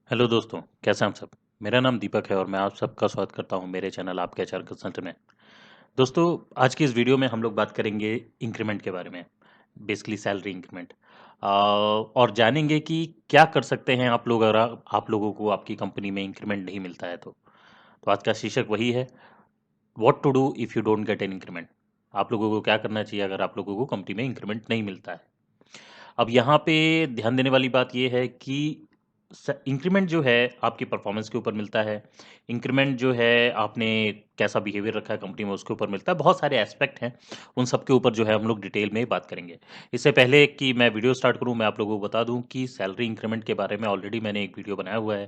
Hello दोस्तों, कैसे हैं आप सब। मेरा नाम दीपक है और मैं आप सबका स्वागत करता हूं मेरे चैनल आपके एचआर कंसल्टेंट में। दोस्तों, आज की इस वीडियो में हम लोग बात करेंगे इंक्रीमेंट के बारे में, बेसिकली सैलरी इंक्रीमेंट, और जानेंगे कि क्या कर सकते हैं आप लोग अगर आप लोगों को आपकी कंपनी में इंक्रीमेंट नहीं मिलता है तो आज का शीर्षक वही है, what to do if you don't get an increment. आप लोगों को क्या करना चाहिए अगर आप लोगों को कंपनी में इंक्रीमेंट नहीं मिलता है। अब यहाँ पे ध्यान देने वाली बात ये है कि इंक्रीमेंट जो है आपकी परफॉर्मेंस के ऊपर मिलता है। इंक्रीमेंट जो है आपने कैसा बिहेवियर रखा है कंपनी में उसके ऊपर मिलता है। बहुत सारे एस्पेक्ट हैं, उन सब के ऊपर जो है हम लोग डिटेल में बात करेंगे। इससे पहले कि मैं वीडियो स्टार्ट करूं, मैं आप लोगों को बता दूं कि सैलरी इंक्रीमेंट के बारे में ऑलरेडी मैंने एक वीडियो बनाया हुआ है।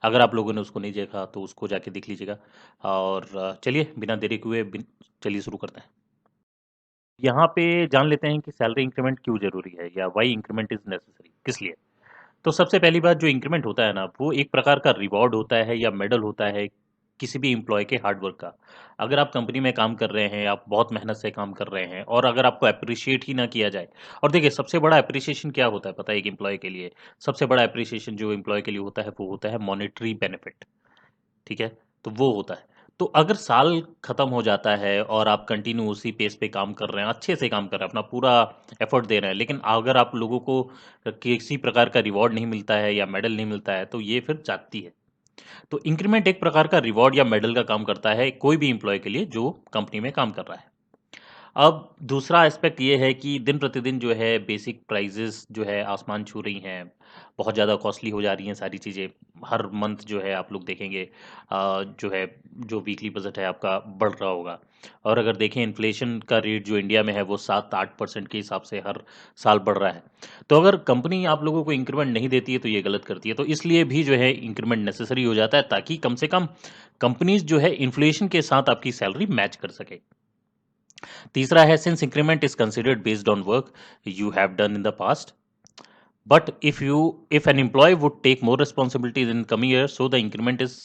अगर आप लोगों ने उसको नहीं देखा तो उसको जाके देख लीजिएगा। और चलिए बिना देरी के हुए चलिए शुरू करते हैं। यहाँ पे जान लेते हैं कि सैलरी इंक्रीमेंट क्यों जरूरी है या वाई इंक्रीमेंट इज नेसेसरी, किस लिए। तो सबसे पहली बात, जो इंक्रीमेंट होता है ना, वो एक प्रकार का रिवॉर्ड होता है या मेडल होता है किसी भी एम्प्लॉय के हार्डवर्क का। अगर आप कंपनी में काम कर रहे हैं, आप बहुत मेहनत से काम कर रहे हैं और अगर आपको अप्रिशिएट ही ना किया जाए। और देखिए, सबसे बड़ा अप्रिसिएशन क्या होता है पता है एक एम्प्लॉय के लिए। सबसे बड़ा अप्रिसिएशन जो एम्प्लॉय के लिए होता है वो होता है मॉनेटरी बेनिफिट। ठीक है, तो वो होता है। तो अगर साल खत्म हो जाता है और आप कंटिन्यू उसी पेस पे काम कर रहे हैं, अच्छे से काम कर रहे हैं, अपना पूरा एफर्ट दे रहे हैं, लेकिन अगर आप लोगों को किसी प्रकार का रिवॉर्ड नहीं मिलता है या मेडल नहीं मिलता है तो ये फिर जाती है। तो इंक्रीमेंट एक प्रकार का रिवॉर्ड या मेडल का काम करता है कोई भी एम्प्लॉय के लिए जो कंपनी में काम कर रहा है। अब दूसरा एस्पेक्ट ये है कि दिन प्रतिदिन जो है बेसिक प्राइजेस जो है आसमान छू रही हैं। बहुत ज़्यादा कॉस्टली हो जा रही हैं सारी चीज़ें। हर मंथ जो है आप लोग देखेंगे, जो है, जो वीकली बजट है आपका बढ़ रहा होगा। और अगर देखें इन्फ्लेशन का रेट जो इंडिया में है वो 7-8% के हिसाब से हर साल बढ़ रहा है। तो अगर कंपनी आप लोगों को इंक्रीमेंट नहीं देती है तो ये गलत करती है। तो इसलिए भी जो है इंक्रीमेंट नेसेसरी हो जाता है ताकि कम से कम कंपनीज जो है इन्फ्लेशन के साथ आपकी सैलरी मैच कर सके। तीसरा है, since increment is considered based on work you have done in the past, but if an employee would take more responsibilities in coming years, so the increment is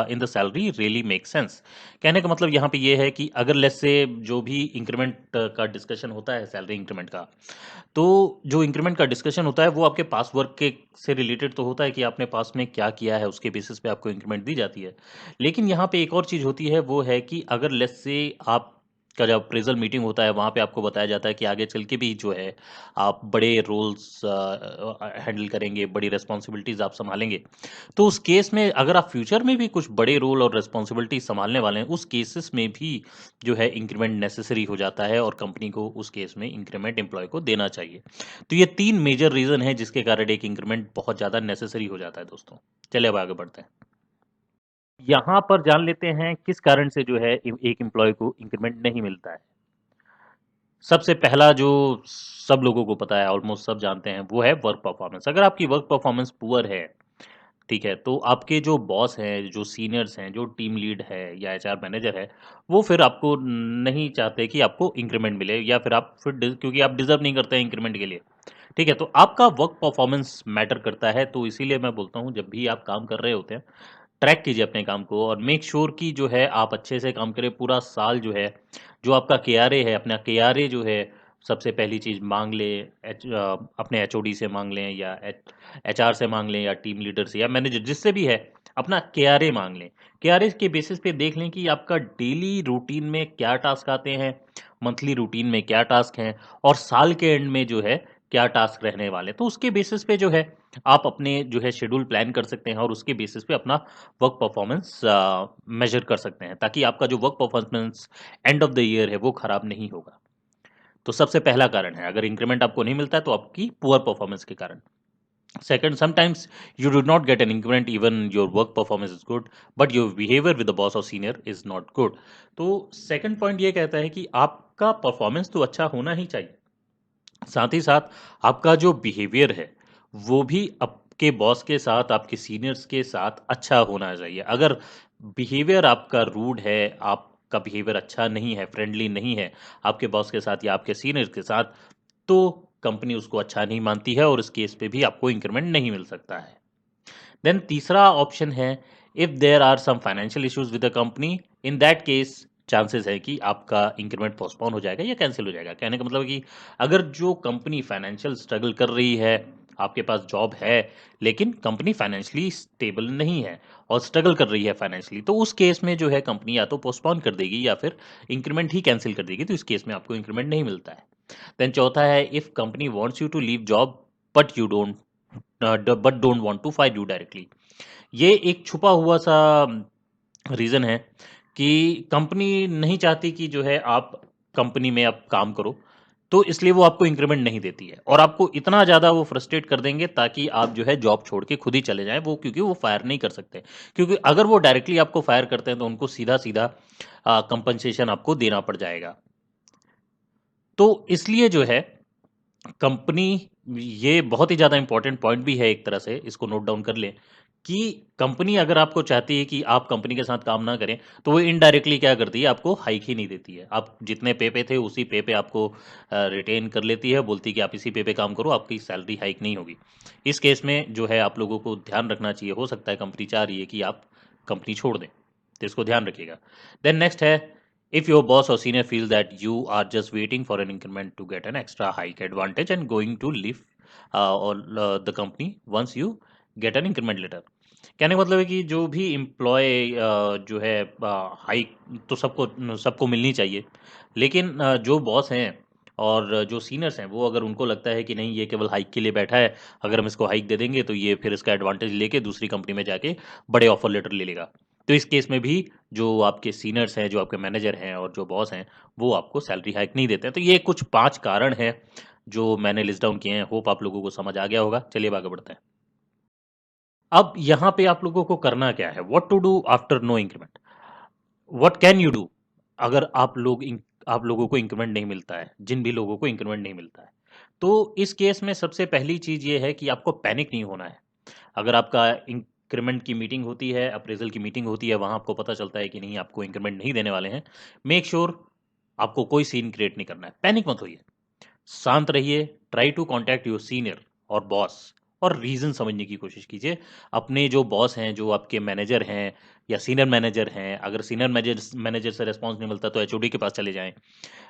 in the salary really makes sense। कहने का मतलब यहाँ पे ये है कि अगर less से जो भी इंक्रीमेंट का डिस्कशन होता है सैलरी इंक्रीमेंट का, तो जो इंक्रीमेंट का डिस्कशन होता है वो आपके पास वर्क के से रिलेटेड तो होता है कि आपने पास में क्या किया है, उसके बेसिस पे आपको इंक्रीमेंट दी जाती है। लेकिन यहाँ पे एक और चीज़ होती है, वो है कि अगर लेस से आप का जब अप्रेजल मीटिंग होता है वहाँ पे आपको बताया जाता है कि आगे चल के भी जो है आप बड़े रोल्स हैंडल करेंगे, बड़ी रिस्पॉन्सिबिलिटीज़ आप संभालेंगे। तो उस केस में अगर आप फ्यूचर में भी कुछ बड़े रोल और रिस्पॉन्सिबिलिटी संभालने वाले हैं, उस केसेस में भी जो है इंक्रीमेंट नेसेसरी हो जाता है और कंपनी को उस केस में इंक्रीमेंट एम्प्लॉय को देना चाहिए। तो ये 3 मेजर रीज़न है जिसके कारण एक इंक्रीमेंट बहुत ज़्यादा नेसेसरी हो जाता है दोस्तों। चलिए अब आगे बढ़ते हैं। यहाँ पर जान लेते हैं किस कारण से जो है एक एम्प्लॉय को इंक्रीमेंट नहीं मिलता है। सबसे पहला जो सब लोगों को पता है, ऑलमोस्ट सब जानते हैं, वो है वर्क परफॉर्मेंस। अगर आपकी वर्क परफॉर्मेंस पुअर है, ठीक है, तो आपके जो बॉस हैं, जो सीनियर्स हैं, जो टीम लीड है या एचआर मैनेजर है, वो फिर आपको नहीं चाहते कि आपको इंक्रीमेंट मिले, या फिर आप फिर क्योंकि आप डिजर्व नहीं करते हैं इंक्रीमेंट के लिए। ठीक है, तो आपका वर्क परफॉर्मेंस मैटर करता है। तो इसीलिए मैं बोलता हूँ, जब भी आप काम कर रहे होते हैं, ट्रैक कीजिए अपने काम को और मेक श्योर कि जो है आप अच्छे से काम करें पूरा साल। जो है, जो आपका केआरए है, अपना केआरए जो है, सबसे पहली चीज़ मांग ले, अपने एचओडी से मांग लें या एचआर से मांग लें या टीम लीडर से या मैनेजर जिससे भी है, अपना केआरए मांग लें। केआरए के बेसिस पे देख लें कि आपका डेली रूटीन में क्या टास्क आते हैं, मंथली रूटीन में क्या टास्क हैं, और साल के एंड में जो है क्या टास्क रहने वाले हैं। तो उसके बेसिस पे जो है आप अपने जो है शेड्यूल प्लान कर सकते हैं और उसके बेसिस पे अपना वर्क परफॉर्मेंस मेजर कर सकते हैं, ताकि आपका जो work performance end of the year है वो खराब नहीं होगा। तो सबसे पहला कारण है, अगर इंक्रीमेंट आपको नहीं मिलता है तो आपकी पुअर परफॉर्मेंस के कारण। Second, sometimes you do not gate an increment even your work performance is good, but your behaviour with the boss और सीनियर इज नॉट गुड। तो सेकंड पॉइंट ये कहता है कि आपका परफॉर्मेंस तो अच्छा होना ही चाहिए, साथ ही साथ आपका जो बिहेवियर है वो भी आपके बॉस के साथ, आपके सीनियर्स के साथ अच्छा होना चाहिए। अगर बिहेवियर आपका रूड है, आपका बिहेवियर अच्छा नहीं है, फ्रेंडली नहीं है आपके बॉस के साथ या आपके सीनियर्स के साथ, तो कंपनी उसको अच्छा नहीं मानती है और इस केस पे भी आपको इंक्रीमेंट नहीं मिल सकता है। देन तीसरा ऑप्शन है, if there are some financial issues with the company, in that case chances है कि आपका इंक्रीमेंट पोस्टपोन हो जाएगा या कैंसिल हो जाएगा। कहने का मतलब है कि अगर जो कंपनी फाइनेंशियल स्ट्रगल कर रही है, आपके पास जॉब है लेकिन कंपनी फाइनेंशियली स्टेबल नहीं है और स्ट्रगल कर रही है फाइनेंशियली, तो उस केस में जो है कंपनी या तो पोस्टपोन कर देगी या फिर इंक्रीमेंट ही कैंसिल कर देगी, तो इस केस में आपको इंक्रीमेंट नहीं मिलता है। देन चौथा है, if company wants you to leave job but don't want to fire you directly. ये एक छुपा हुआ सा रीज़न है कि कंपनी नहीं चाहती कि जो है आप कंपनी में अब काम करो, तो इसलिए वो आपको इंक्रीमेंट नहीं देती है और आपको इतना ज़्यादा वो फ्रस्ट्रेट कर देंगे ताकि आप जो है जॉब छोड़ के खुद ही चले जाएं, वो क्योंकि वो फायर नहीं कर सकते, क्योंकि अगर वो डायरेक्टली आपको फायर करते हैं तो उनको सीधा सीधा कंपनसेशन आपको देना पड़ जाएगा। तो इसलिए जो है कंपनी, ये बहुत ही ज़्यादा इंपॉर्टेंट पॉइंट भी है एक तरह से, इसको नोट डाउन कर लें कि कंपनी अगर आपको चाहती है कि आप कंपनी के साथ काम ना करें, तो वो इनडायरेक्टली क्या करती है, आपको हाइक ही नहीं देती है। आप जितने पे थे उसी पे आपको रिटेन कर लेती है, बोलती है कि आप इसी पे काम करो, आपकी सैलरी हाइक नहीं होगी। इस केस में जो है आप लोगों को ध्यान रखना चाहिए, हो सकता है कंपनी चाह रही है कि आप कंपनी छोड़ दें, तो इसको ध्यान रखिएगा। देन नेक्स्ट है, if your boss or senior feels that you are just waiting for an increment to get an extra hike advantage and going to leave or the company once you get an increment letter। कहने का मतलब है कि जो भी employ जो है hike तो सबको सबको मिलनी चाहिए, लेकिन जो बॉस हैं और जो सीनियर्स हैं वो अगर उनको लगता है कि नहीं ये केवल हाइक के लिए बैठा है, अगर हम इसको हाइक दे देंगे तो ये फिर इसका एडवांटेज लेके दूसरी कंपनी में जाके बड़े ऑफर लेटर ले लेगा, तो इस केस में भी जो आपके सीनियर्स हैं, जो आपके मैनेजर हैं और जो बॉस हैं, वो आपको सैलरी हाइक नहीं देते हैं। तो ये कुछ 5 कारण हैं जो मैंने लिस्ट डाउन किए हैं। होप आप लोगों को समझ आ गया होगा। चलिए अब आगे बढ़ते हैं। अब यहाँ पे आप लोगों को करना क्या है, what to do after no increment, what can you do अगर आप लोगों को इंक्रीमेंट नहीं मिलता है, जिन भी लोगों को इंक्रीमेंट नहीं मिलता है। तो इस केस में सबसे पहली चीज़ ये है कि आपको पैनिक नहीं होना है। अगर आपका इंक्रीमेंट की मीटिंग होती है, अप्रेज़ल की मीटिंग होती है, वहाँ आपको पता चलता है कि नहीं आपको इंक्रीमेंट नहीं देने वाले हैं, मेक श्योर आपको कोई सीन क्रिएट नहीं करना है, पैनिक मत होइए। शांत रहिए, try to contact your senior और बॉस और रीज़न समझने की कोशिश कीजिए। अपने जो बॉस हैं, जो आपके मैनेजर हैं या सीनियर मैनेजर हैं, अगर सीनियर मैनेजर से रिस्पॉन्स नहीं मिलता तो एचओडी के पास चले जाएँ।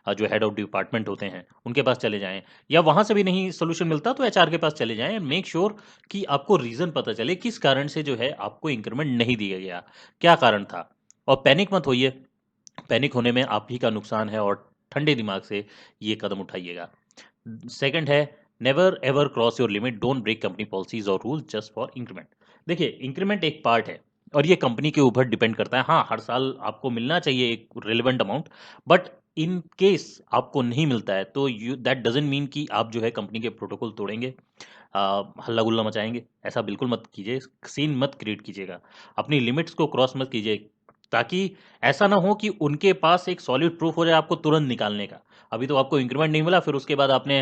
जो हेड ऑफ डिपार्टमेंट होते हैं, उनके पास चले जाएँ, या वहाँ से भी नहीं सॉल्यूशन मिलता तो एचआर के पास चले जाएँ एंड मेक श्योर कि आपको रीज़न पता चले किस कारण से जो है आपको इंक्रीमेंट नहीं दिया गया, क्या कारण था? और पैनिक मत होइए, पैनिक होने में आप ही का नुकसान है और ठंडे दिमाग से ये कदम उठाइएगा। सेकंड है, never ever cross your limit, don't break company policies और रूल जस्ट फॉर इंक्रीमेंट। देखिए, इंक्रीमेंट एक पार्ट है और ये कंपनी के ऊपर डिपेंड करता है। हाँ, हर साल आपको मिलना चाहिए एक relevant amount, but in case आपको नहीं मिलता है तो यू दैट डजंट मीन कि आप जो है कंपनी के प्रोटोकॉल तोड़ेंगे, हल्ला गुल्ला मचाएंगे। ऐसा बिल्कुल मत कीजिए, सीन मत क्रिएट कीजिएगा, अपनी लिमिट्स को क्रॉस मत कीजिए, ताकि ऐसा ना हो कि उनके पास एक सॉलिड प्रूफ हो जाए आपको तुरंत निकालने का। अभी तो आपको इंक्रीमेंट नहीं मिला, फिर उसके बाद आपने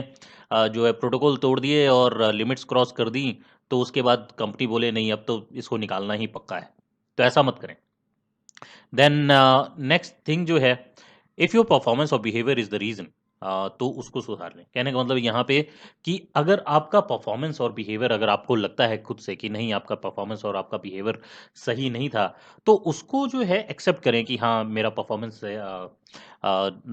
जो है प्रोटोकॉल तोड़ दिए और लिमिट्स क्रॉस कर दी, तो उसके बाद कंपनी बोले नहीं अब तो इसको निकालना ही पक्का है, तो ऐसा मत करें। देन नेक्स्ट थिंग जो है, इफ़ योर परफॉर्मेंस और बिहेवियर इज द रीजन, तो उसको सुधार लें। कहने का मतलब यहाँ पे कि अगर आपका परफॉर्मेंस और बिहेवियर, अगर आपको लगता है खुद से कि नहीं आपका परफॉर्मेंस और आपका बिहेवियर सही नहीं था, तो उसको जो है एक्सेप्ट करें कि हाँ मेरा परफॉर्मेंस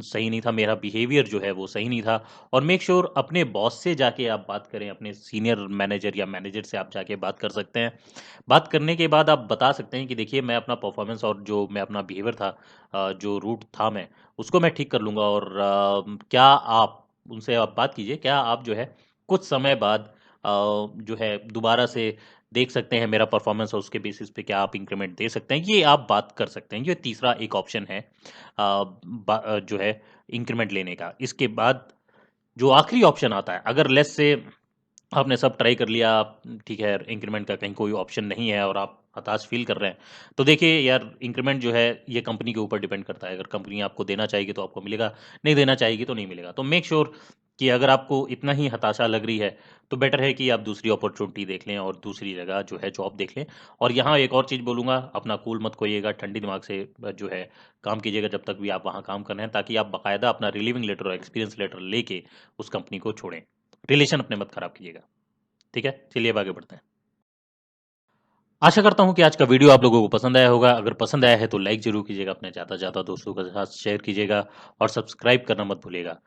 सही नहीं था, मेरा बिहेवियर जो है वो सही नहीं था, और मेक श्योर अपने बॉस से जाके आप बात करें, अपने सीनियर मैनेजर या मैनेजर से आप जाके बात कर सकते हैं। बात करने के बाद आप बता सकते हैं कि देखिए मैं अपना परफॉर्मेंस और जो मैं अपना बिहेवियर था, जो रूट था मैं, उसको मैं ठीक कर लूँगा, और क्या आप उनसे आप बात कीजिए, क्या आप जो है कुछ समय बाद जो है दोबारा से देख सकते हैं मेरा परफॉर्मेंस और उसके बेसिस पे क्या आप इंक्रीमेंट दे सकते हैं, ये आप बात कर सकते हैं। ये तीसरा एक ऑप्शन है जो है इंक्रीमेंट लेने का। इसके बाद जो आखिरी ऑप्शन आता है, अगर लेट्स से आपने सब ट्राई कर लिया, ठीक है, इंक्रीमेंट का कहीं कोई ऑप्शन नहीं है और आप हताश फील कर रहे हैं, तो देखिए यार, इंक्रीमेंट जो है ये कंपनी के ऊपर डिपेंड करता है। अगर कंपनी आपको देना चाहेगी तो आपको मिलेगा, नहीं देना चाहेगी तो नहीं मिलेगा। तो मेक श्योर कि अगर आपको इतना ही हताशा लग रही है तो बेटर है कि आप दूसरी अपॉर्चुनिटी देख लें और दूसरी जगह जो है जॉब देख लें। और यहाँ एक और चीज़ बोलूँगा, अपना कूल मत खोइएगा, ठंडी दिमाग से जो है काम कीजिएगा जब तक भी आप वहाँ काम कर रहे हैं, ताकि आप बाकायदा अपना रिलीविंग लेटर और एक्सपीरियंस लेटर लेके उस कंपनी को छोड़ें। रिलेशन अपने मत खराब कीजिएगा। ठीक है, चलिए अब आगे बढ़ते हैं। आशा करता हूँ कि आज का वीडियो आप लोगों को पसंद आया होगा। अगर पसंद आया है तो लाइक ज़रूर कीजिएगा, अपने ज़्यादा से ज़्यादा दोस्तों के साथ शेयर कीजिएगा और सब्सक्राइब करना मत भूलिएगा।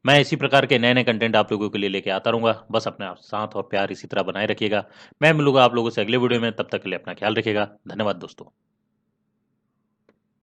मैं इसी प्रकार के नए-नए कंटेंट आप लोगों के लिए लेके आता रहूँगा। बस अपने आप साथ और प्यार इसी तरह बनाए रखिएगा। मैं मिलूँगा आप लोगों से अगले वीडियो में, तब तक के लिए अपना ख्याल रखिएगा। धन्यवाद दोस्तों।